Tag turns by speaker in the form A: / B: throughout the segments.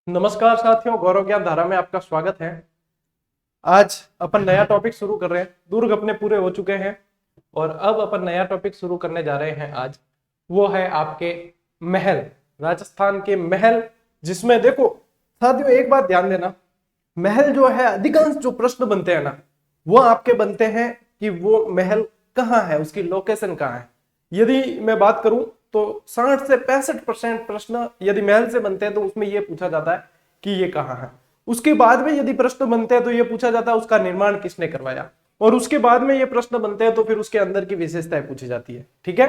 A: नमस्कार साथियों, गौरव ज्ञान धारा में आपका स्वागत है। आज अपन नया टॉपिक शुरू कर रहे हैं। दुर्ग अपने पूरे हो चुके हैं और अब अपन नया टॉपिक शुरू करने जा रहे हैं। आज वो है आपके महल, राजस्थान के महल। जिसमें देखो साथियों, एक बात ध्यान देना, महल जो है अधिकांश जो प्रश्न बनते हैं ना, वो आपके बनते हैं कि वो महल कहाँ है, उसकी लोकेशन कहाँ है। यदि मैं बात करूं तो 60 से 65% प्रश्न यदि महल से बनते हैं तो उसमें यह पूछा जाता है कि ये कहाँ है। उसके बाद में यदि प्रश्न बनते हैं तो यह पूछा जाता है उसका निर्माण किसने करवाया, और उसके बाद में ये प्रश्न बनते हैं तो फिर उसके अंदर की विशेषताएं पूछी जाती है। ठीक है,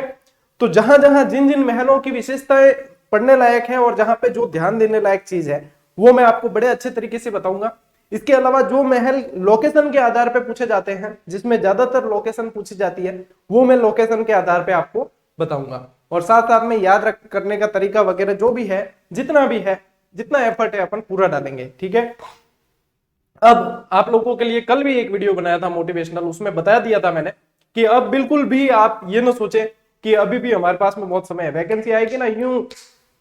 A: तो जहां जहां जिन जिन महलों की विशेषताएं पढ़ने लायक है और जहां पे जो ध्यान देने लायक चीज है वो मैं आपको बड़े अच्छे तरीके से बताऊंगा। इसके अलावा जो महल लोकेशन के आधार पे पूछे जाते हैं, जिसमें ज्यादातर लोकेशन पूछी जाती है, वो मैं लोकेशन के आधार पे आपको बताऊंगा। और साथ साथ में याद रख करने का तरीका वगैरह जो भी है, जितना भी है, जितना एफर्ट है अपन पूरा डालेंगे। ठीक है, अब आप लोगों के लिए कल भी एक वीडियो बनाया था मोटिवेशनल, उसमें बता दिया था मैंने कि अब बिल्कुल भी आप ये ना सोचे कि अभी भी हमारे पास में बहुत समय है, वैकेंसी आएगी ना यूं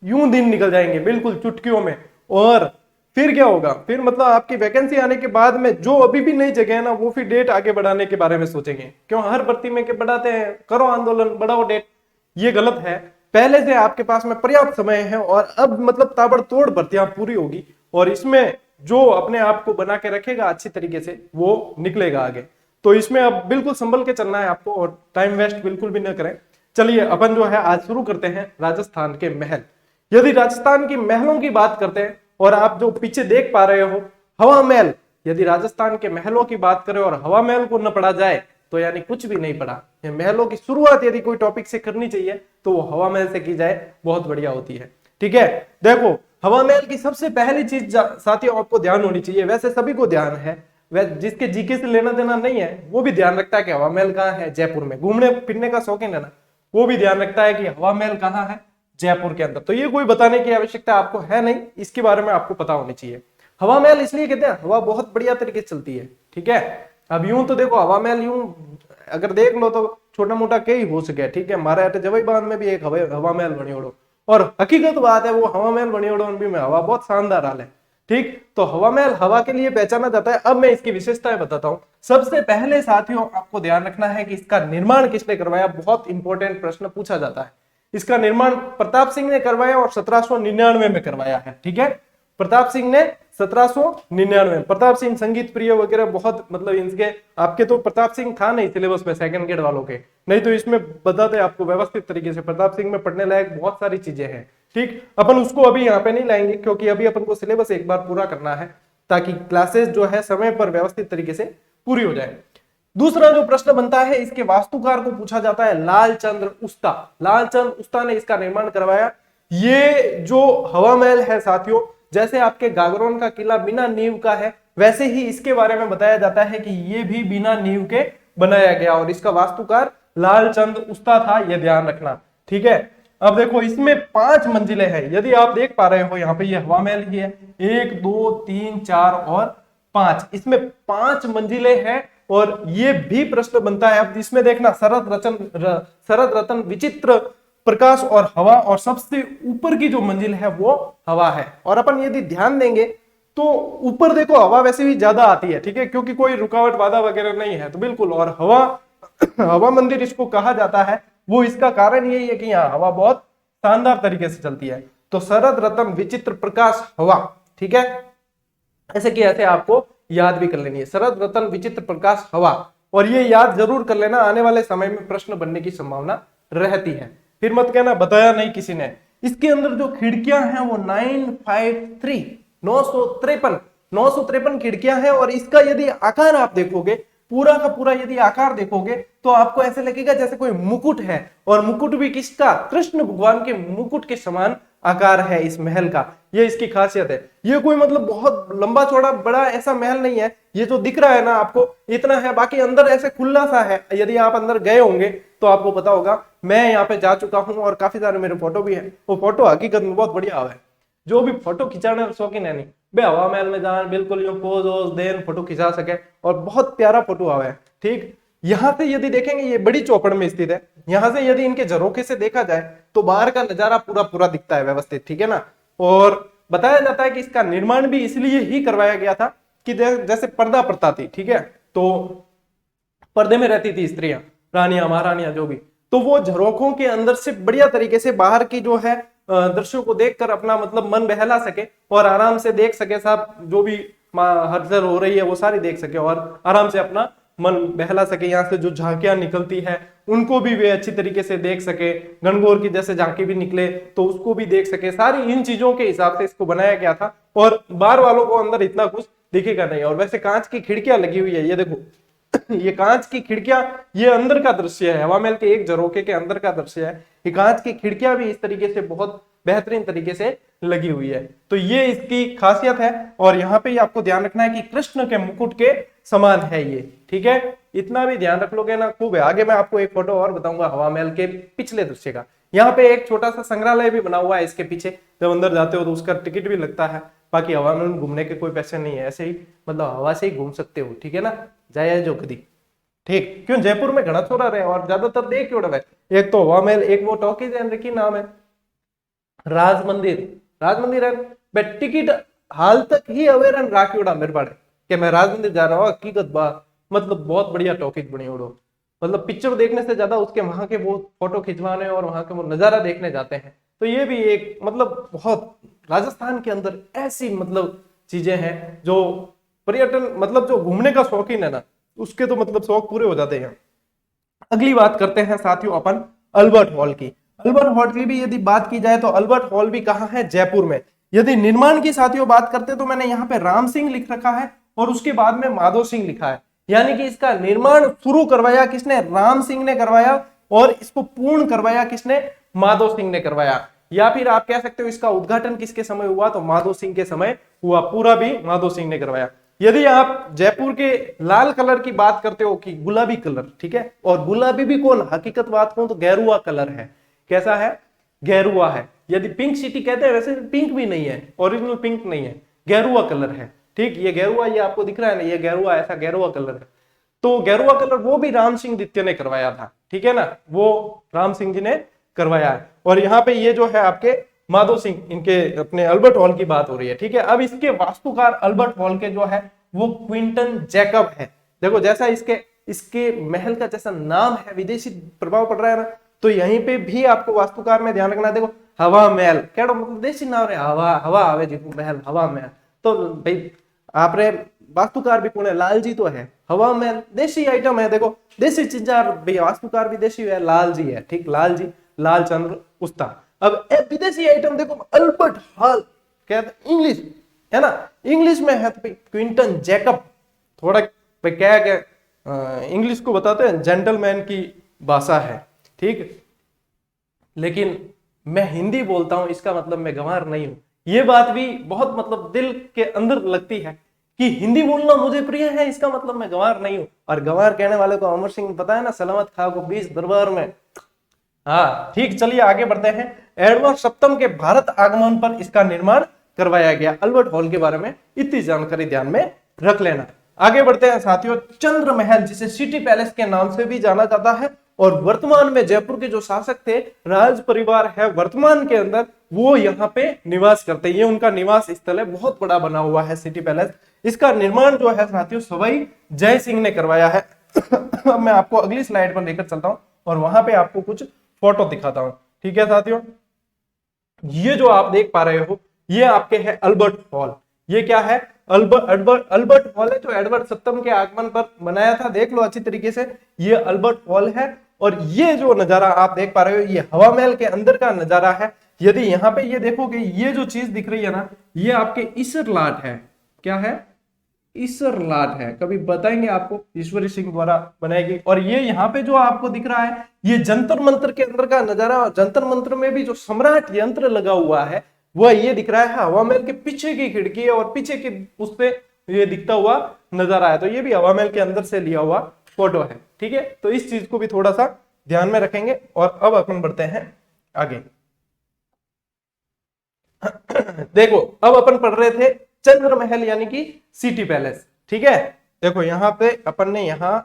A: यूं दिन निकल जाएंगे बिल्कुल चुटकियों में, और फिर क्या होगा, फिर मतलब आपकी वैकेंसी आने के बाद में जो अभी भी नई जगह है ना, वो फिर डेट आगे बढ़ाने के बारे में सोचेंगे। क्यों हर भर्ती में के बढ़ाते हैं, करो आंदोलन, बढ़ाओ डेट, ये गलत है। पहले से आपके पास में पर्याप्त समय है और अब मतलब ताबड़तोड़ भर्तियां पूरी होगी, और इसमें जो अपने आप को बना के रखेगा अच्छी तरीके से वो निकलेगा आगे। तो इसमें अब बिल्कुल संभल के चलना है आपको और टाइम वेस्ट बिल्कुल भी न करें। चलिए अपन जो है आज शुरू करते हैं राजस्थान के महल। यदि राजस्थान की महलों की बात करते हैं, और आप जो पीछे देख पा रहे हो हवा महल, यदि राजस्थान के महलों की बात करें और हवा महल को न पढ़ा जाए तो यानी कुछ भी नहीं पढ़ा। ये महलों की शुरुआत यदि कोई टॉपिक से करनी चाहिए तो वो हवा महल से की जाए, बहुत बढ़िया होती है। ठीक है, देखो हवा महल की सबसे पहली चीज साथियों आपको ध्यान होनी चाहिए, वैसे सभी को ध्यान है, वह जिसके जीके से लेना देना नहीं है वो भी ध्यान रखता है कि हवा महल कहाँ है, जयपुर में। घूमने फिरने का शौकीन है ना, वो भी ध्यान रखता है कि हवा महल कहाँ है, जयपुर के अंदर। तो ये कोई बताने की आवश्यकता आपको है नहीं, इसके बारे में आपको पता होनी चाहिए। हवा महल इसलिए कहते हैं, हवा बहुत बढ़िया तरीके से चलती है। ठीक है, अब यूं तो देखो हवा महल यूं अगर देख लो तो छोटा मोटा कई हो सके। ठीक है, हमारे अटे जवाई बांध में भी एक हवा महल बनी ओढ़ो, और हकीकत बात है वो हवा महल बनी ओढ़ो भी में हवा बहुत शानदार हाल है। ठीक, तो हवा महल हवा के लिए पहचाना जाता है। अब मैं इसकी विशेषताएं बताता हूं। सबसे पहले साथियों आपको ध्यान रखना है कि इसका निर्माण किसने करवाया, बहुत इंपॉर्टेंट प्रश्न पूछा जाता है। इसका निर्माण प्रताप सिंह ने करवाया और 1799 में करवाया है। ठीक है, प्रताप सिंह ने 1799। प्रताप सिंह संगीत प्रिय वगैरह बहुत मतलब इनके आपके तो प्रताप सिंह था नहीं सिलेबस में सेकंड ग्रेड वालों के, नहीं तो इसमें बताते आपको व्यवस्थित तरीके से। प्रताप सिंह में पढ़ने लायक बहुत सारी चीजें हैं। ठीक, अपन उसको अभी यहाँ पे नहीं लाएंगे क्योंकि अभी अपन को सिलेबस एक बार पूरा करना है ताकि क्लासेस जो है समय पर व्यवस्थित तरीके से पूरी हो जाए। दूसरा जो प्रश्न बनता है, इसके वास्तुकार को पूछा जाता है लालचंद्र उस्ता। लालचंद उस्ता ने इसका निर्माण करवाया। ये जो हवा महल है साथियों, जैसे आपके गागरोन का किला बिना नींव का है, वैसे ही इसके बारे में बताया जाता है कि ये भी बिना नींव के बनाया गया, और इसका वास्तुकार लालचंद उस्ता था, यह ध्यान रखना। ठीक है, अब देखो इसमें 5 मंजिलें हैं। यदि आप देख पा रहे हो यहाँ पे ये हवा महल ही है, 1 2 3 4 और 5, इसमें 5 मंजिलें हैं। और ये भी प्रश्न बनता है, अब इसमें देखना शरद रतन विचित्र प्रकाश और हवा, और सबसे ऊपर की जो मंजिल है वो हवा है। और अपन यदि ध्यान देंगे तो ऊपर देखो हवा वैसे भी ज्यादा आती है। ठीक है, क्योंकि कोई रुकावट बाधा वगैरह नहीं है, तो बिल्कुल। और हवा हवा मंदिर इसको कहा जाता है, वो इसका कारण यही है कि यहाँ हवा बहुत शानदार तरीके से चलती है। तो शरद रतन विचित्र प्रकाश हवा। ठीक है, ऐसे कि ऐसे आपको याद भी कर लेनी है, शरद रतन विचित्र प्रकाश हवा, और ये याद जरूर कर लेना, आने वाले समय में प्रश्न बनने की संभावना रहती है। फिर मत कहना बताया नहीं किसी ने। इसके अंदर जो खिड़कियां हैं वो 953 953 खिड़कियां हैं, और इसका यदि आकार आप देखोगे, पूरा का पूरा यदि आकार देखोगे तो आपको ऐसे लगेगा जैसे कोई मुकुट है, और मुकुट भी किसका, कृष्ण भगवान के मुकुट के समान आकार है इस महल का। ये इसकी खासियत है। ये कोई मतलब बहुत लंबा चौड़ा बड़ा ऐसा महल नहीं है, ये जो दिख रहा है ना आपको इतना है, बाकी अंदर ऐसे खुला सा है। यदि आप अंदर गए होंगे तो आपको पता होगा, मैं यहाँ पे जा चुका हूँ और काफी सारे मेरे फोटो भी है। वो फोटो हकीकत में बहुत बढ़िया है। जो भी फोटो खिंचाने शौकीन है नहीं बे, हवा महल में जाना बिल्कुल यूं पोज वोज देन फोटो खिंचा सके, और बहुत प्यारा फोटो आवा है। ठीक, यहाँ से यदि देखेंगे ये बड़ी चौपड़ में स्थित है, यहाँ से यदि इनके झरोखे से देखा जाए तो बाहर का नजारा पूरा पूरा दिखता है व्यवस्थित। ठीक है ना, और बताया जाता है कि इसका निर्माण भी इसलिए ही करवाया गया था कि जैसे पर्दा प्रथा थी, ठीक है, तो पर्दे में रहती थी स्त्रियां, रानियां महारानियां जो भी, तो वो झरोखों के अंदर से बढ़िया तरीके से बाहर की जो है दृश्यों को देखकर अपना मतलब मन बहला सके और आराम से देख सके, साहब जो भी हलचल हो रही है वो सारी देख सके और आराम से अपना मन बहला सके। यहाँ से जो झांकियां निकलती है उनको भी वे अच्छी तरीके से देख सके, गणगौर की जैसे झांकी भी निकले तो उसको भी देख सके। सारी इन चीजों के हिसाब से इसको बनाया गया था और बाहर वालों को अंदर इतना कुछ दिखेगा नहीं। और वैसे कांच की खिड़कियां लगी हुई है, ये देखो ये कांच की खिड़कियां, ये अंदर का दृश्य है, हवा महल के एक झरोखे के अंदर का दृश्य है। ये कांच की खिड़कियां भी इस तरीके से बहुत बेहतरीन तरीके से लगी हुई है, तो ये इसकी खासियत है। और यहाँ पे आपको ध्यान रखना है कि कृष्ण के मुकुट के समान है ये, ठीक है, इतना भी ध्यान रख लोगे ना खूब है। आगे मैं आपको एक फोटो और बताऊंगा हवा महल के पिछले दृश्य का। यहाँ पे एक छोटा सा संग्रहालय भी बना हुआ है इसके पीछे, जब अंदर जाते हो तो उसका टिकट भी लगता है। बाकी हवा महल में घूमने के कोई पैसे नहीं है, ऐसे ही मतलब हवा से ही घूम सकते हो, ठीक है ना, जाए जो कभी, ठीक। क्यों जयपुर में घना छोरा रहे और ज्यादातर देख क्यों रहे, एक तो हवा महल, एक वो टॉकीज है की नाम है राज मंदिर, राज मंदिर है बट टिकट हाल तक ही अवेरन राखी उड़ा मेरे बारे कि मैं राज मंदिर जा रहा हूँ, हकीकत बात मतलब बहुत बढ़िया टॉकीज बनी उड़ो, मतलब पिक्चर देखने से ज्यादा उसके वहां के वो फोटो खिंचवाने और वहां के वो नजारा देखने जाते हैं। तो ये भी एक मतलब बहुत राजस्थान के अंदर ऐसी मतलब चीजें हैं जो पर्यटन मतलब जो घूमने का शौकीन है ना उसके तो मतलब शौक पूरे हो जाते हैं। अगली बात करते हैं साथियों अपन अल्बर्ट हॉल की। अल्बर्ट हॉल की भी यदि बात की जाए तो अल्बर्ट हॉल भी कहाँ है, जयपुर में। यदि निर्माण की साथियों बात करते हैं तो मैंने यहाँ पे राम सिंह लिख रखा है और उसके बाद में माधो सिंह लिखा है, यानी कि इसका निर्माण शुरू करवाया किसने, राम सिंह ने करवाया और इसको पूर्ण करवाया किसने, माधो सिंह ने करवाया। या फिर आप कह सकते हो इसका उद्घाटन किसके समय हुआ, तो माधो सिंह के समय हुआ, पूरा भी माधो सिंह ने करवाया। यदि आप जयपुर के लाल कलर की बात करते हो कि गुलाबी कलर, ठीक है, और गुलाबी भी कौन, हकीकत बात कहूं तो गेरुआ कलर है, कैसा है, गेरुआ है। यदि पिंक सिटी कहते हैं वैसे पिंक भी नहीं है, ओरिजिनल पिंक नहीं है, गेरुआ कलर है, ठीक। ये गेरुआ ये आपको दिख रहा है ना, ये गेरुआ ऐसा गेरुआ कलर है। तो गेरुआ कलर वो भी राम सिंह द्वितीय ने करवाया था, ठीक है ना, वो राम सिंह जी ने करवाया है। और यहाँ पे ये जो है आपके माधो सिंह, इनके अपने अल्बर्ट हॉल की बात हो रही है, ठीक है। अब इसके वास्तुकार अल्बर्ट हॉल के जो है वो क्विंटन जैकब है। देखो जैसा इसके महल का जैसा नाम है, विदेशी प्रभाव पड़ रहा है ना, तो यहीं पे भी आपको वास्तुकार में ध्यान रखना। देखो हवा महल क्या मतलब देशी नाम है, हवा हवा आवे जी महल, हवा महल, तो भाई आप रे वास्तुकार भी कौन है, लाल जी तो है। हवा महल देशी आइटम है, देखो देशी चीजा, भाई वास्तुकार भी देशी है, लाल जी है, ठीक, लाल जी, लाल चंद्र उस्ता। अब एक विदेशी आइटम देखो अल्बर्ट हॉल, क्या इंग्लिश है ना, इंग्लिश में है तो क्विंटन जैकब, थोड़ा क्या इंग्लिश को बताते हैं जेंटलमैन की भाषा है, ठीक। लेकिन मैं हिंदी बोलता हूं इसका मतलब मैं गंवार नहीं हूं। ये बात भी बहुत मतलब दिल के अंदर लगती है कि हिंदी बोलना मुझे प्रिय है, इसका मतलब मैं गंवार नहीं हूं। और गंवार कहने वाले को अमर सिंह पता है ना, सलामत खा को 20 दरबार में। हाँ ठीक, चलिए आगे बढ़ते हैं। एडवर्ड सप्तम के भारत आगमन पर इसका निर्माण करवाया गया। अल्बर्ट हॉल के बारे में इतनी जानकारी ध्यान में रख लेना। आगे बढ़ते हैं साथियों, चंद्र महल जिसे सिटी पैलेस के नाम से भी जाना जाता है, और वर्तमान में जयपुर के जो शासक थे, राज परिवार है वर्तमान के अंदर, वो यहाँ पे निवास करते हैं। ये उनका निवास स्थल है, बहुत बड़ा बना हुआ है सिटी पैलेस। इसका निर्माण जो है साथियों सवाई जय सिंह ने करवाया है। अब मैं आपको अगली स्लाइड पर लेकर चलता हूं और वहां पे आपको कुछ फोटो दिखाता हूं, ठीक है साथियों। ये जो आप देख पा रहे हो ये आपके है अल्बर्ट हॉल। ये क्या है, अल्बर्ट हॉल है जो एडवर्ड सप्तम के आगमन पर बनाया था। देख लो अच्छी तरीके से, ये अल्बर्ट हॉल है। और ये जो नजारा आप देख पा रहे हो ये हवा महल के अंदर का नजारा है। यदि यहाँ पे ये देखोगे, ये जो चीज दिख रही है ना, ये आपके ईसर लाट है। क्या है, ईसर लाट है, कभी बताएंगे आपको, ईश्वरी सिंह द्वारा बनाई गई। और ये यहाँ पे जो आपको दिख रहा है ये जंतर मंत्र के अंदर का नजारा। जंतर मंत्र में भी जो सम्राट यंत्र लगा हुआ है वह ये दिख रहा है। हवा महल के पीछे की खिड़की है और पीछे की उस पे ये दिखता हुआ नजारा है, तो ये भी हवा महल के अंदर से लिया हुआ फोटो है, ठीक है। तो इस चीज को भी थोड़ा सा ध्यान में रखेंगे। और अब अपन बढ़ते हैं आगे। देखो अब अपन पढ़ रहे थे चंद्र महल यानी कि सिटी पैलेस, ठीक है। देखो यहाँ पे अपन ने, यहाँ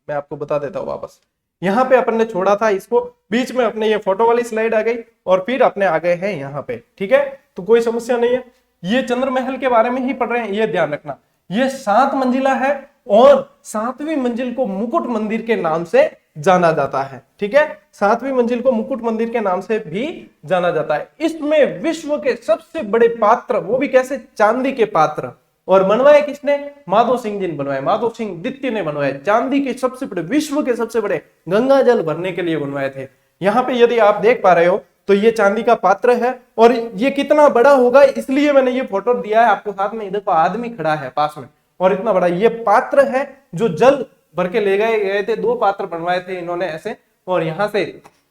A: मैं आपको बता देता हूँ वापस, यहाँ पे अपन ने छोड़ा था इसको, बीच में अपने ये फोटो वाली स्लाइड आ गई और फिर अपने आ गए हैं यहाँ पे, ठीक है। तो कोई समस्या नहीं है, ये चंद्र महल के बारे में ही पढ़ रहे हैं, ये ध्यान रखना। ये 7 मंजिला है और 7वीं मंजिल को मुकुट मंदिर के नाम से जाना जाता है। ठीक है, 7वीं मंजिल को मुकुट मंदिर के नाम से भी जाना जाता है। इसमें विश्व के सबसे बड़े पात्र, वो भी कैसे, चांदी के पात्र, और बनवाए किसने, माधो सिंह जी ने बनवाए, माधो सिंह द्वितीय ने बनवाए। चांदी के सबसे बड़े, विश्व के सबसे बड़े गंगा जल भरने के लिए बनवाए थे। यहाँ पे यदि आप देख पा रहे हो तो ये चांदी का पात्र है, और ये कितना बड़ा होगा इसलिए मैंने ये फोटो दिया है आपको साथ में। इधर को आदमी खड़ा है पास में, और इतना बड़ा ये पात्र है जो जल भर के ले गए थे। 2 पात्र बनवाए थे इन्होंने ऐसे, और यहां से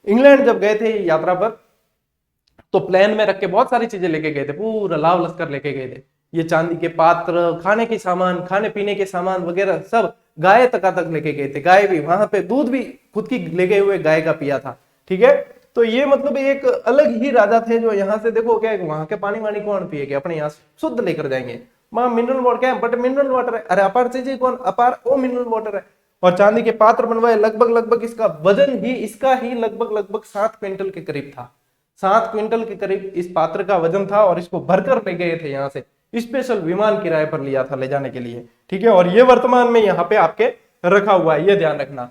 A: इंग्लैंड जब गए थे यात्रा पर तो प्लेन में रख के बहुत सारी चीजें लेके गए थे, पूरा लाव लश्कर लेके गए थे। ये चांदी के पात्र, खाने के सामान, खाने पीने के सामान वगैरह सब, गाय तक लेके गए थे। गाय भी वहां पे दूध भी खुद की ले गए हुए गाय का पिया था। ठीक है, तो ये मतलब एक अलग ही राजा थे जो यहाँ से देखो क्या, वहां के पानी वानी कौन पिएगा, अपने यहाँ शुद्ध लेकर जाएंगे। वहां मिनरल वाटर क्या है, बट मिनरल वाटर है, अरे अपार चीजें कौन, अपार वो मिनरल वाटर है। और चांदी के पात्र बनवाए, लगभग इसका वजन ही, इसका ही लगभग 7 क्विंटल के करीब था। 7 क्विंटल के करीब इस पात्र का वजन था, और इसको भरकर ले गए थे यहाँ से, स्पेशल विमान किराए पर लिया था ले जाने के लिए। ठीक है, और ये वर्तमान में यहाँ पे आपके रखा हुआ है, ये ध्यान रखना।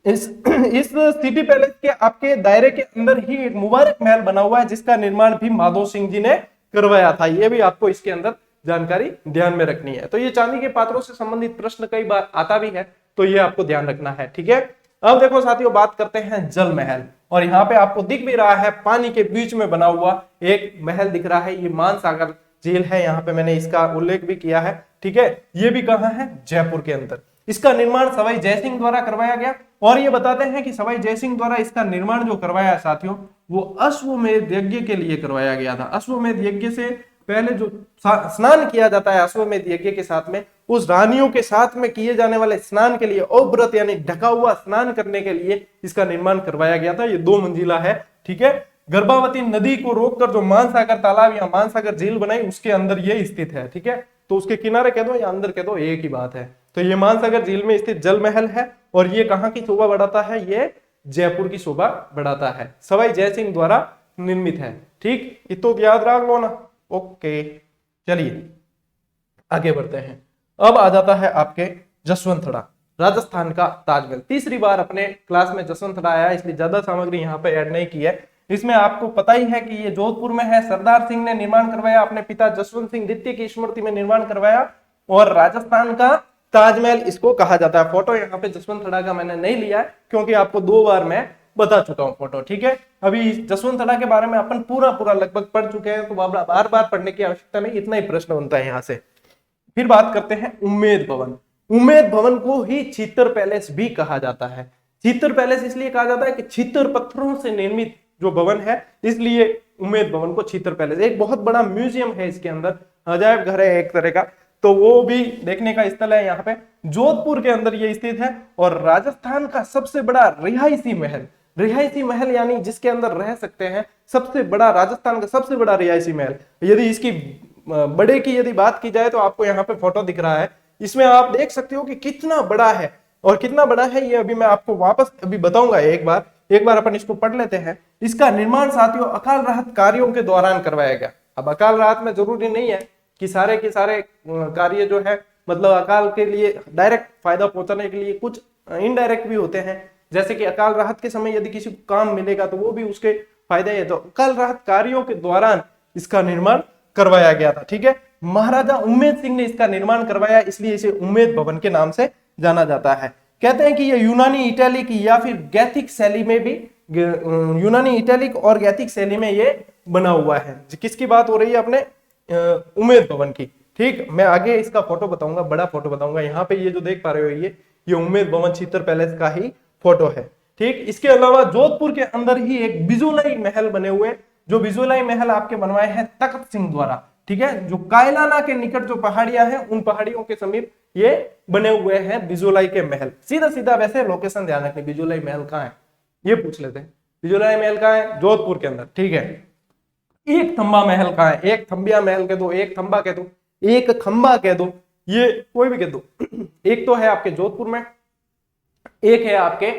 A: इस सिटी पैलेस के आपके दायरे के अंदर ही एक मुबारक महल बना हुआ है, जिसका निर्माण भी माधो सिंह जी ने करवाया था। ये भी आपको इसके अंदर जानकारी ध्यान में रखनी है। तो ये चांदी के पात्रों से संबंधित प्रश्न कई बार आता भी है, तो ये आपको ध्यान रखना है। ठीक है, अब देखो साथियों, बात करते हैं जल महल। और यहाँ पे आपको दिख भी रहा है, पानी के बीच में बना हुआ एक महल दिख रहा है, ये मानसागर झील है। यहाँ पे मैंने इसका उल्लेख भी किया है। ठीक है, ये भी कहाँ है, जयपुर के अंदर। इसका निर्माण सवाई जयसिंह द्वारा करवाया गया, और ये बताते हैं कि सवाई जयसिंह द्वारा इसका निर्माण जो करवाया साथियों, वो अश्वमेध यज्ञ के लिए करवाया गया था। अश्वमेध यज्ञ से पहले जो स्नान किया जाता है अश्वमेध यज्ञ के साथ में, उस रानियों के साथ में किए जाने वाले स्नान के लिए, औव्रत यानी ढका हुआ स्नान करने के लिए इसका निर्माण करवाया गया था। ये 2 मंजिला है। ठीक है, गर्भावती नदी को रोककर जो मानसागर तालाब या मानसागर झील बनाई, उसके अंदर ये स्थित है। ठीक है, तो उसके किनारे कह दो या अंदर कह दो, एक ही बात है। तो ये मानसागर झील में स्थित जल महल है, और ये कहाँ की शोभा बढ़ाता है, ये जयपुर की शोभा बढ़ाता है, सवाई जयसिंह द्वारा निर्मित है। ठीक, ये तो याद रख लो ना। ओके, चलिए आगे बढ़ते हैं। अब आ जाता है आपके जसवंतड़ा, राजस्थान का ताजमहल। तीसरी बार अपने क्लास में जसवंतड़ा आया, इसलिए ज्यादा सामग्री यहाँ पे ऐड नहीं की है। इसमें आपको पता ही है कि ये जोधपुर में है, सरदार सिंह ने निर्माण करवाया, अपने पिता जसवंत सिंह द्वितीय की स्मृति में निर्माण करवाया, और राजस्थान का ताजमहल इसको कहा जाता है। फोटो यहाँ पे जसवंतड़ा का मैंने नहीं लिया है, क्योंकि आपको 2 बार मैं बता चुका हूँ फोटो। ठीक है, अभी जसवंतड़ा के बारे में अपन पूरा लगभग पढ़ चुके हैं, तो बार बार पढ़ने की आवश्यकता नहीं, इतना ही प्रश्न बनता है यहाँ से। फिर बात करते हैं उम्मेद भवन। उम्मेद भवन को ही छीतर पैलेस भी कहा जाता है। छीतर पैलेस इसलिए कहा जाता है कि छीतर पत्थरों से निर्मित जो भवन है, इसलिए उम्मेद भवन को छीतर पैलेस। एक बहुत बड़ा म्यूजियम है इसके अंदर, अजायब घर है एक तरह का, तो वो भी देखने का स्थल है। यहाँ पे जोधपुर के अंदर ये स्थित है। और राजस्थान का सबसे बड़ा रिहायशी महल, रिहायशी महल यानी जिसके अंदर रह सकते हैं, सबसे बड़ा, राजस्थान का सबसे बड़ा रिहायशी महल। यदि इसकी बड़े की यदि बात की जाए तो आपको यहाँ पे फोटो दिख रहा है, इसमें आप देख सकते हो कि कितना बड़ा है। और कितना बड़ा है ये अभी मैं आपको वापस अभी बताऊंगा। एक बार अपन इसको पढ़ लेते हैं। इसका निर्माण साथियों अकाल राहत कार्यों के दौरान करवाया गया। अब अकाल राहत में जरूरी नहीं है कि सारे के सारे कार्य जो है, मतलब अकाल के लिए डायरेक्ट फायदा पहुंचाने के लिए, कुछ इनडायरेक्ट भी होते हैं। जैसे कि अकाल राहत के समय यदि किसी को काम मिलेगा तो वो भी उसके फायदे है। तो अकाल राहत कार्यों के दौरान इसका निर्माण करवाया गया था। ठीक है, महाराजा उम्मेद सिंह ने इसका निर्माण करवाया, इसलिए इसे उम्मेद भवन के नाम से जाना जाता है। कहते हैं कि यह यूनानी इटैलिक या फिर गैथिक शैली में भी, यूनानी इटैलिक और गैथिक शैली में ये बना हुआ है। किसकी बात हो रही है, अपने उम्मेद भवन की। ठीक, मैं आगे इसका फोटो बताऊंगा, बड़ा फोटो बताऊंगा। यहाँ पे ये जो देख पा रहे हो ये उम्मेद भवन छीतर पैलेस का ही फोटो है। ठीक, इसके अलावा जोधपुर के अंदर ही एक बिजुलाई महल बने हुए, जो बिजुलाई महल आपके बनवाए हैं तख्त सिंह द्वारा। ठीक है, जो कायलाना के निकट जो पहाड़ियां हैं, उन पहाड़ियों के समीप ये बने हुए हैं बिजुलाई के महल। सीधा सीधा वैसे लोकेशन ध्यान रखनी, बिजुलाई महल कहाँ है ये पूछ लेते हैं। बिजुलाई महल कहाँ है, जोधपुर के अंदर। ठीक है, एक थंबा महल कहाँ है, एक थंबिया महल कह दो, एक थंबा कह दो, एक खंबा कह दो, ये कोई भी कह दो। एक तो है आपके जोधपुर में, एक है आपके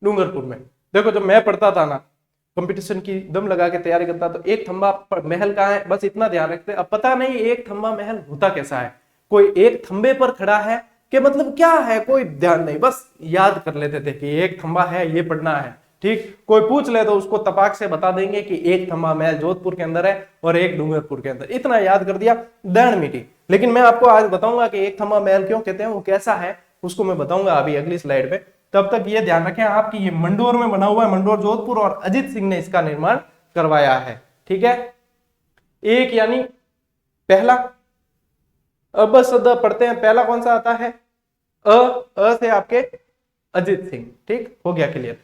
A: डूंगरपुर में। देखो जब मैं पढ़ता था ना, कंपटीशन की दम लगा के तैयारी करता, तो एक थंबा महल कहाँ है, बस इतना ध्यान रखते हैं। अब पता नहीं एक थंबा महल होता कैसा है, कोई एक थंबे पर खड़ा है कि मतलब क्या है, कोई ध्यान नहीं, बस याद कर लेते थे कि एक थंबा है, ये पढ़ना है। ठीक, कोई पूछ ले तो उसको तपाक से बता देंगे कि एक थंबा महल जोधपुर के अंदर है और एक डूंगरपुर के अंदर, इतना याद कर दिया, दर्ण मीठी। लेकिन मैं आपको आज बताऊंगा कि एक थंबा महल क्यों कहते हैं, वो कैसा है, उसको मैं बताऊंगा अभी अगली स्लाइड पे। तब तक ये ध्यान रखें आप कि ये मंडोर में बना हुआ है, मंडोर जोधपुर, और अजीत सिंह ने इसका निर्माण करवाया है। ठीक है, एक यानी पहला। अब बस पढ़ते हैं, पहला कौन सा आता है, अ से आपके अजीत सिंह। ठीक हो गया क्लियर।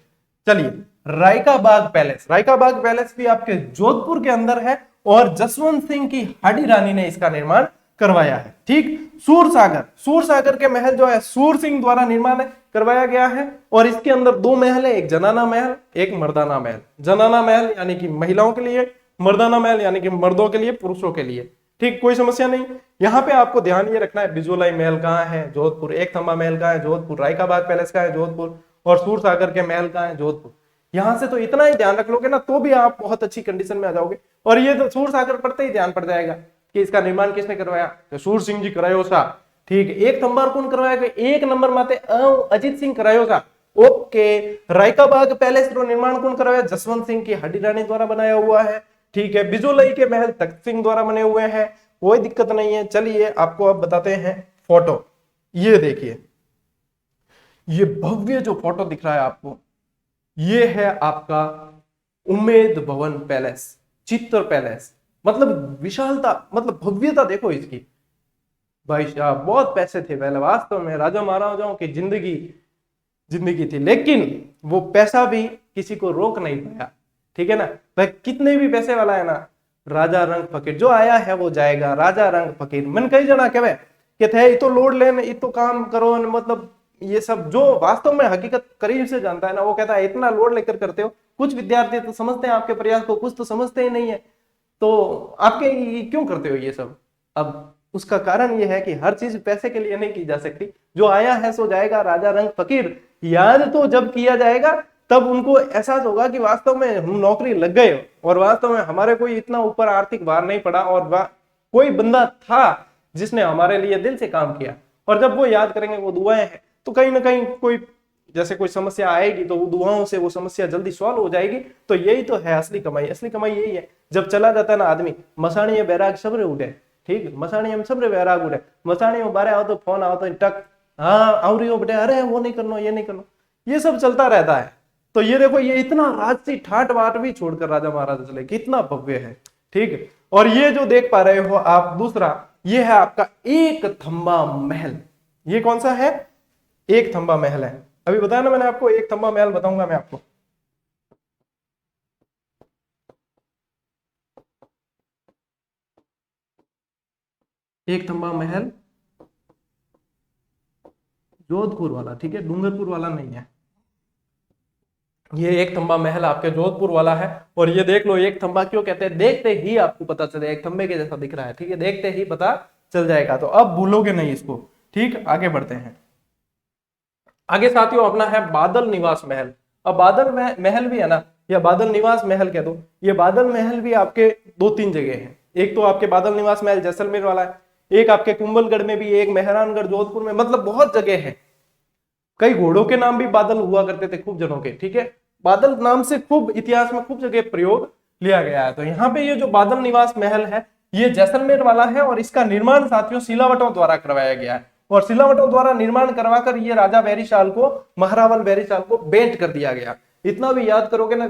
A: चलिए, रायका बाग पैलेस, रायका बाग पैलेस भी आपके जोधपुर के अंदर है और जसवंत सिंह की हाडी रानी ने इसका निर्माण करवाया है। ठीक, सूरसागर, सूरसागर के महल जो है सूर सिंह द्वारा निर्माण करवाया गया है और इसके अंदर दो महल है, एक जनाना महल, एक मर्दाना महल। जनाना महल यानी कि महिलाओं के लिए, मर्दाना महल यानी कि मर्दों के लिए, पुरुषों के लिए। ठीक, कोई समस्या नहीं। यहाँ पे आपको ध्यान ये रखना है, बिजोलाई महल कहाँ है, जोधपुर। एक थंबा महल कहाँ है, जोधपुर। रायका बाग पैलेस कहाँ है, जोधपुर। और सूरसागर के महल कहाँ है, जोधपुर। यहां से तो इतना ही ध्यान रख लोगे ना, तो भी आप बहुत अच्छी कंडीशन में आ जाओगे। और ये तो सूरसागर पढ़ते ही ध्यान पड़ जाएगा कि इसका निर्माण किसने करवाया, तो सूर सिंह जी करायो सा। ठीक, एक नंबर कौन करवाया, एक नंबर माते अजीत सिंह करायो सा। ओके, रायका बाग पैलेस का निर्माण कौन करवाया, जसवंत सिंह की हड्डी रानी द्वारा बनाया हुआ है। ठीक है, बिजोलई के महल तख्त सिंह द्वारा बने हुए हैं, कोई दिक्कत नहीं है। चलिए आपको अब बताते हैं फोटो। ये देखिए, ये भव्य जो फोटो दिख रहा है आपको, ये है आपका उम्मेद भवन पैलेस, चित्तर पैलेस। मतलब विशालता, मतलब भव्यता देखो इसकी। भाई साहब बहुत पैसे थे पहले, वास्तव में राजा महाराजाओं की जिंदगी थी, लेकिन वो पैसा भी किसी को रोक नहीं पाया। ठीक है ना, भाई कितने भी पैसे वाला है ना, राजा रंग फकीर जो आया है वो जाएगा, राजा रंग फकीर। मन कई जना कहे थे ये तो लोड लेन, ये तो काम करो, मतलब ये सब जो वास्तव में हकीकत करीब से जानता है ना, वो कहता है इतना लोड लेकर करते हो। कुछ विद्यार्थी तो समझते हैं आपके प्रयास को, कुछ तो समझते ही नहीं है, तो आपके क्यों करते हो ये सब। अब उसका कारण ये है कि हर चीज पैसे के लिए नहीं की जा सकती। जो आया है सो जाएगा, राजा रंग फकीर। याद तो जब किया जाएगा तब उनको एहसास होगा कि वास्तव में हम नौकरी लग गए और वास्तव में हमारे कोई इतना ऊपर आर्थिक भार नहीं पड़ा और कोई बंदा था जिसने हमारे लिए दिल से काम किया। और जब वो याद करेंगे, वो दुआएं हैं, तो कहीं ना कहीं कोई जैसे कोई समस्या आएगी तो वो दुआओं से वो समस्या जल्दी सॉल्व हो जाएगी। तो यही तो है असली कमाई। असली कमाई यही है, जब चला जाता है ना आदमी, मसाणी बैराग सबरे उठे। ठीक, मसाणी हम सबरे बैराग उठे, मसाणी बारे आओ तो फोन आओ तो टक, हाँ आवरी हो बेटे, अरे वो नहीं करना, ये नहीं करना, ये सब चलता रहता है। तो ये देखो, ये इतना राजसी ठाट बाट भी छोड़कर राजा महाराजा चले, कितना भव्य है। ठीक, और ये जो देख पा रहे हो आप दूसरा, ये है आपका एक थंबा महल। ये कौन सा है, एक थंबा महल है। अभी बताया ना मैंने आपको, एक थंबा महल बताऊंगा मैं आपको। एक थंबा महल जोधपुर वाला, ठीक है, डूंगरपुर वाला नहीं है। ये एक थंबा महल आपके जोधपुर वाला है। और ये देख लो, एक थंबा क्यों कहते हैं, देखते ही आपको पता चले, एक थंबे के जैसा दिख रहा है। ठीक है, देखते ही पता चल जाएगा, तो अब भूलोगे नहीं इसको। ठीक, आगे बढ़ते हैं। आगे साथियों अपना है बादल निवास महल। अब बादल महल भी है ना, या बादल निवास महल कह दो, ये बादल महल भी आपके दो तीन जगह है। एक तो आपके बादल निवास महल जैसलमेर वाला है, एक आपके कुंभलगढ़ में भी, एक मेहरानगढ़ जोधपुर में, मतलब बहुत जगह है। कई घोड़ों के नाम भी बादल हुआ करते थे खूब जनों के। ठीक है, बादल नाम से खूब इतिहास में खूब जगह प्रयोग लिया गया है। तो यहाँ पे ये जो बादल निवास महल है, ये जैसलमेर वाला है और इसका निर्माण साथियों सिलावटों द्वारा करवाया गया है। और सिलावटों द्वारा निर्माण करवाकर ये राजा बैरिशाल को, महारावल बैरिशाल को भेंट कर दिया गया। इतना भी याद करोगे ना,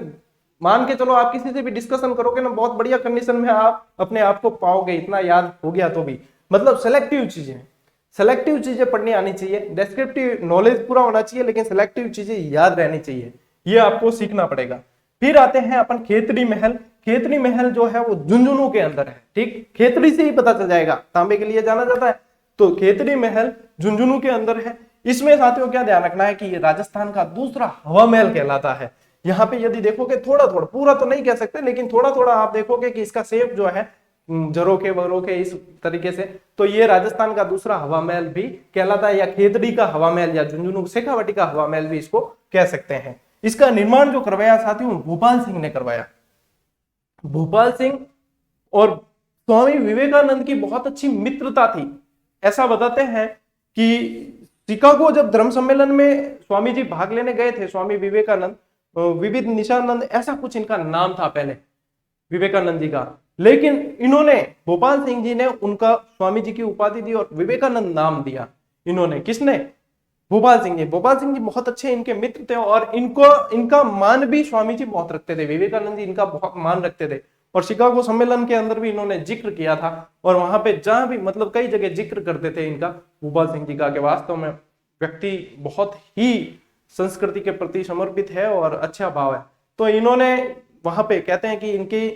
A: मान के चलो आप किसी से भी डिस्कशन करोगे ना, बहुत बढ़िया कंडीशन में आप अपने आप को पाओगे, इतना याद हो गया तो भी। मतलब सेलेक्टिव चीजें पढ़नी आनी चाहिए, डेस्क्रिप्टिव नॉलेज पूरा होना चाहिए, लेकिन सेलेक्टिव चीजें याद रहनी चाहिए, ये आपको सीखना पड़ेगा। फिर आते हैं अपन खेतड़ी महल। खेतड़ी महल जो है वो झुंझुनू के अंदर है। ठीक, खेतड़ी से ही पता चल जाएगा, तांबे के लिए जाना जाता है, तो खेतड़ी महल झुंझुनू के अंदर है। इसमें साथियों क्या ध्यान रखना है कि ये राजस्थान का दूसरा हवा महल कहलाता है। यहाँ पे यदि देखोगे थोड़ा थोड़ा, पूरा तो नहीं कह सकते, लेकिन थोड़ा थोड़ा आप देखोगे कि इसका शेप जो है झरोखे वरोखे इस तरीके से, तो ये राजस्थान का दूसरा हवा महल भी कहलाता है, या खेतड़ी का हवा महल, या झुंझुनू शेखावटी का हवा महल भी इसको कह सकते हैं। इसका निर्माण जो करवाया साथियों भोपाल सिंह ने करवाया। भोपाल सिंह और स्वामी विवेकानंद की बहुत अच्छी मित्रता थी। ऐसा बताते हैं कि शिकागो जब धर्म सम्मेलन में स्वामी जी भाग लेने गए थे, स्वामी विवेकानंद, विविध निशानंद ऐसा कुछ इनका नाम था पहले विवेकानंद जी का, लेकिन इन्होंने भोपाल सिंह जी ने उनका स्वामी जी की उपाधि दी और विवेकानंद नाम दिया। इन्होंने, किसने? भोपाल सिंह जी। भोपाल सिंह जी बहुत अच्छे इनके मित्र थे और इनका मान भी स्वामी जी बहुत रखते थे, विवेकानंद जी इनका बहुत मान रखते थे। और शिकागो सम्मेलन के अंदर भी इन्होंने जिक्र किया था और वहां पे जहां भी मतलब कई जगह जिक्र करते थे इनका, भोपाल सिंह जी का, कि वास्तव में व्यक्ति बहुत ही संस्कृति के प्रति समर्पित है और अच्छा भाव है। तो इन्होंने वहां पे कहते हैं कि इनकी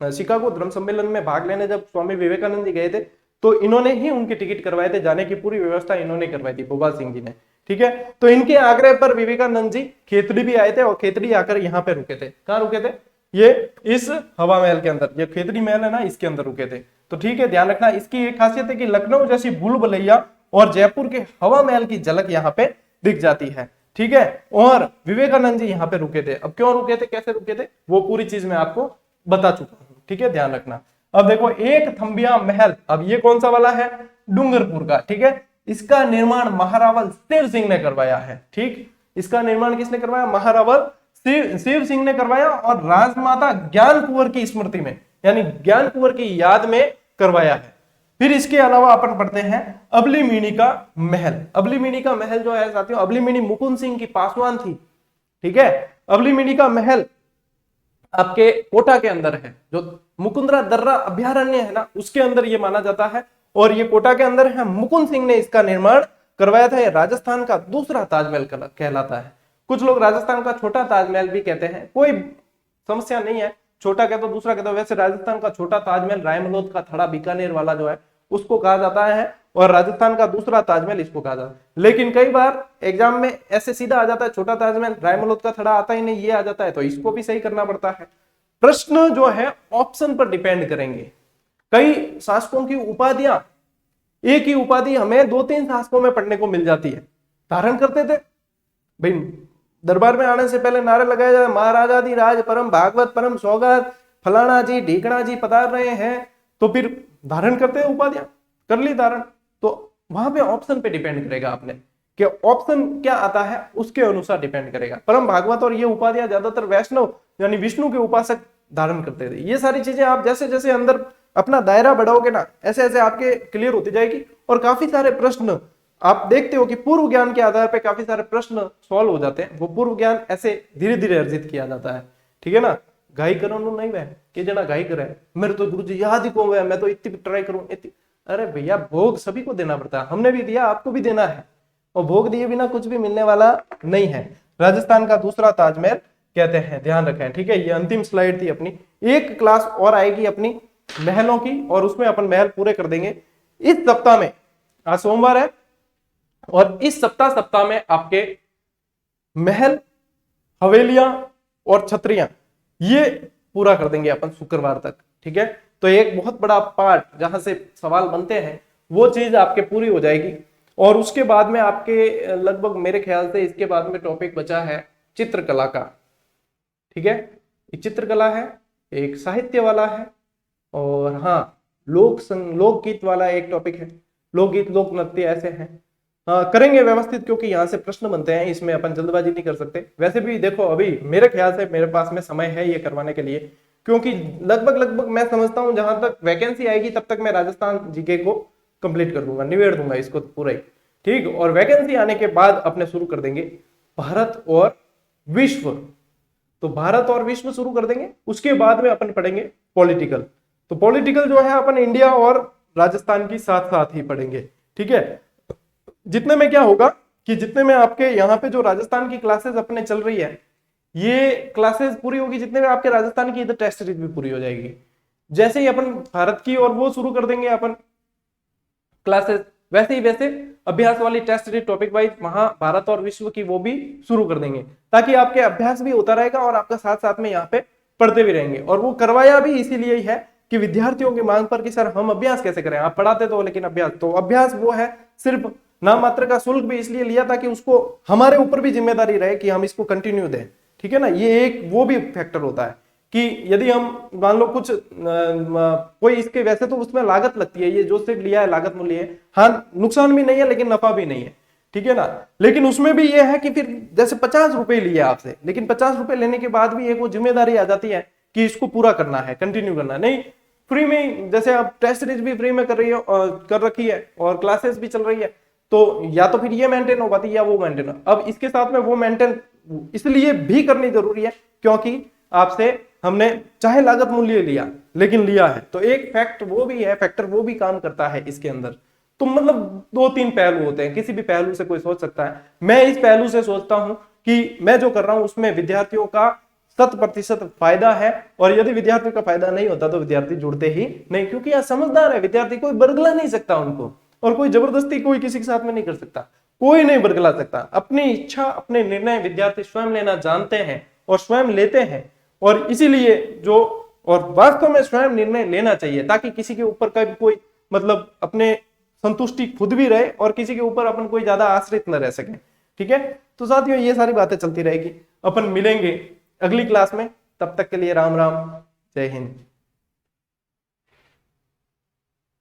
A: शिकागो धर्म सम्मेलन में भाग लेने जब स्वामी विवेकानंद जी गए थे तो इन्होंने ही उनके टिकट करवाए थे, जाने की पूरी व्यवस्था इन्होंने करवाई थी, भोपाल सिंह जी ने। ठीक है, तो इनके आग्रह पर विवेकानंद जी खेतड़ी भी आए थे और खेतड़ी आकर यहाँ पे रुके थे। कहाँ रुके थे? ये इस हवा महल के अंदर, ये खेतड़ी महल है ना, इसके अंदर रुके थे। तो ठीक है, ध्यान रखना, इसकी एक खासियत है कि लखनऊ जैसी भूल भुलैया और जयपुर के हवा महल की झलक यहाँ पे दिख जाती है। ठीक है, और विवेकानंद जी यहाँ पे रुके थे। अब क्यों रुके थे, कैसे रुके थे, वो पूरी चीज मैं आपको बता चुका हूँ। ठीक है, ध्यान रखना। अब देखो एक थंबिया महल, अब ये कौन सा वाला है? डूंगरपुर का। ठीक है, इसका निर्माण महारावल शिव सिंह ने करवाया है। ठीक, इसका निर्माण किसने करवाया? महारावल शिव सिंह ने करवाया और राजमाता ज्ञान कुंवर की स्मृति में, यानी ज्ञान कुंवर की याद में करवाया है। फिर इसके अलावा अपन पढ़ते हैं अबलीमीणी का महल। अबलीमीणी का महल जो है साथियों, अबलीमीणी मुकुंद सिंह की पासवान थी। ठीक है, अबलीमीणी का महल आपके कोटा के अंदर है, जो मुकुंदरा दर्रा अभ्यारण्य है ना, उसके अंदर ये माना जाता है और ये कोटा के अंदर है। मुकुंद सिंह ने इसका निर्माण करवाया था। ये राजस्थान का दूसरा ताजमहल कहलाता है। कुछ लोग राजस्थान का छोटा ताजमहल भी कहते हैं, कोई समस्या नहीं है, छोटा कहते हो दूसरा कहते हो। वैसे राजस्थान का छोटा ताजमहल रायमलोद का थड़ा बीकानेर वाला जो है उसको कहा जाता है और राजस्थान का दूसरा ताजमहल इसको कहा जाता है। लेकिन कई बार एग्जाम में ऐसे सीधा आ जाता है छोटा ताजमहल, रायमलोद का थड़ा आता ही नहीं, ये आ जाता है, तो इसको भी सही करना पड़ता है। प्रश्न जो है ऑप्शन पर डिपेंड करेंगे। कई शासकों की उपाधियां, एक ही उपाधि हमें 2-3 शासकों में पढ़ने को मिल जाती है। धारण करते थे भाई, दरबार में आने से पहले नारे लगाया जाए, महाराजाधिराज परम भागवत परम सौगात फलाना जी ढीकना जी पधार रहे हैं, तो फिर धारण करते हैं उपाधियां, कर ली धारण। तो वहां पे ऑप्शन पे डिपेंड करेगा आपने कि ऑप्शन क्या आता है, उसके अनुसार डिपेंड करेगा। परम भागवत और ये उपाधियां ज्यादातर वैष्णव यानी विष्णु के उपासक धारण करते थे। ये सारी चीजें आप जैसे जैसे अंदर अपना दायरा बढ़ाओगे ना, ऐसे ऐसे आपके क्लियर होती जाएगी। और काफी सारे प्रश्न आप देखते हो कि पूर्व ज्ञान के आधार पर काफी सारे प्रश्न सॉल्व हो जाते हैं। वो पूर्व ज्ञान ऐसे धीरे धीरे अर्जित किया जाता है। ठीक है ना, घाई करो नहीं वह कि जना घाई करे, मेरे तो गुरुजी याद ही कौन हुआ, मैं तो इतनी ट्राई करूं इतनी। अरे भैया, भोग सभी को देना पड़ता है, हमने भी दिया, आपको भी देना है, और भोग दिए बिना कुछ भी मिलने वाला नहीं है। राजस्थान का दूसरा ताजमहल कहते हैं, ध्यान रखें। ठीक है, ये अंतिम स्लाइड थी अपनी। एक क्लास और आएगी अपनी महलों की और उसमें अपन महल पूरे कर देंगे इस सप्ताह में। आज सोमवार है और इस सप्ताह में आपके महल, हवेलियां और छतरियां ये पूरा कर देंगे अपन शुक्रवार तक। ठीक है, तो एक बहुत बड़ा पार्ट जहां से सवाल बनते हैं वो चीज आपके पूरी हो जाएगी। और उसके बाद में आपके लगभग मेरे ख्याल से इसके बाद में टॉपिक बचा है चित्रकला का। ठीक है, एक चित्रकला है, एक साहित्य वाला है, और हाँ लोकगीत वाला एक टॉपिक है। लोकगीत लोक नृत्य ऐसे हैं। हाँ, करेंगे व्यवस्थित, क्योंकि यहाँ से प्रश्न बनते हैं, इसमें अपन जल्दबाजी नहीं कर सकते। वैसे भी देखो, अभी मेरे ख्याल से मेरे पास में समय है ये करवाने के लिए, क्योंकि लगभग मैं समझता हूँ जहां तक वैकेंसी आएगी तब तक मैं राजस्थान जीके को कंप्लीट कर दूंगा, निबेड़ दूंगा इसको पूरा ही। ठीक, और वैकेंसी आने के बाद अपने शुरू कर देंगे भारत और विश्व। तो भारत और विश्व शुरू कर देंगे, उसके बाद में अपन पढ़ेंगे पॉलिटिकल। तो पॉलिटिकल जो है अपन इंडिया और राजस्थान की साथ साथ ही पढ़ेंगे। ठीक है, जितने में क्या होगा कि जितने में आपके यहाँ पे जो राजस्थान की क्लासेस अपने चल रही है, ये क्लासेस पूरी होगी, जितने में आपके राजस्थान की इधर टेस्ट सीरीज भी पूरी हो जाएगी। जैसे ही अपन भारत की और वो शुरू कर देंगे अपन क्लासेस, वैसे ही वैसे अभ्यास वाली टेस्ट सीरीज टॉपिक वाइज वहां भारत और विश्व की वो भी शुरू कर देंगे, ताकि आपके अभ्यास भी होता रहेगा और आपका साथ साथ में यहाँ पे पढ़ते भी रहेंगे। और वो करवाया भी इसीलिए ही है कि विद्यार्थियों की मांग पर कि सर हम अभ्यास कैसे करें, आप पढ़ाते तो लेकिन अभ्यास वो है सिर्फ नाम मात्र का शुल्क भी इसलिए लिया ताकि उसको हमारे ऊपर भी जिम्मेदारी रहे कि हम इसको कंटिन्यू दें, ठीक है ना। ये एक वो भी फैक्टर होता है कि यदि हम मान लो कुछ कोई इसके, वैसे तो उसमें लागत लगती है, ये जो सिर्फ लिया है लागत मूल्य है, हाँ नुकसान भी नहीं है लेकिन नफा भी नहीं है, ठीक है ना। लेकिन उसमें भी ये है कि फिर जैसे 50 रुपए लिए आपसे, लेकिन 50 रुपए लेने के बाद भी एक वो जिम्मेदारी आ जाती है कि इसको पूरा करना है, कंटिन्यू करना है। नहीं फ्री में, जैसे आप टेस्ट सीरीज भी फ्री में कर रही हो, कर रखी है और क्लासेस भी चल रही है, तो या तो फिर ये मेंटेन हो पाती है या वो मेंटेन हो। अब इसके साथ में वो मेंटेन इसलिए भी करनी जरूरी है क्योंकि आपसे हमने चाहे लागत मूल्य लिया लेकिन लिया है, तो एक फैक्ट वो भी है, फैक्टर वो भी काम करता है इसके अंदर। तो मतलब दो तीन पहलू होते हैं, किसी भी पहलू से कोई सोच सकता है। मैं इस पहलू से सोचता हूं कि मैं जो कर रहा हूं उसमें विद्यार्थियों का 100% फायदा है, और यदि विद्यार्थियों का फायदा नहीं होता तो विद्यार्थी जुड़ते ही नहीं, क्योंकि यह समझदार है विद्यार्थी, कोई बरगला नहीं सकता उनको, और कोई जबरदस्ती कोई किसी के साथ में नहीं कर सकता, कोई नहीं बरगला सकता। अपनी इच्छा, अपने निर्णय विद्यार्थी स्वयं लेना जानते हैं और स्वयं लेते हैं, और इसीलिए जो, और वास्तव में स्वयं निर्णय लेना चाहिए ताकि किसी के ऊपर कभी कोई मतलब अपने संतुष्टि खुद भी रहे और किसी के ऊपर अपन कोई ज्यादा आश्रित न रह सके, ठीक है। तो साथियों ये सारी बातें चलती रहेगी, अपन मिलेंगे अगली क्लास में, तब तक के लिए राम राम, जय हिंद।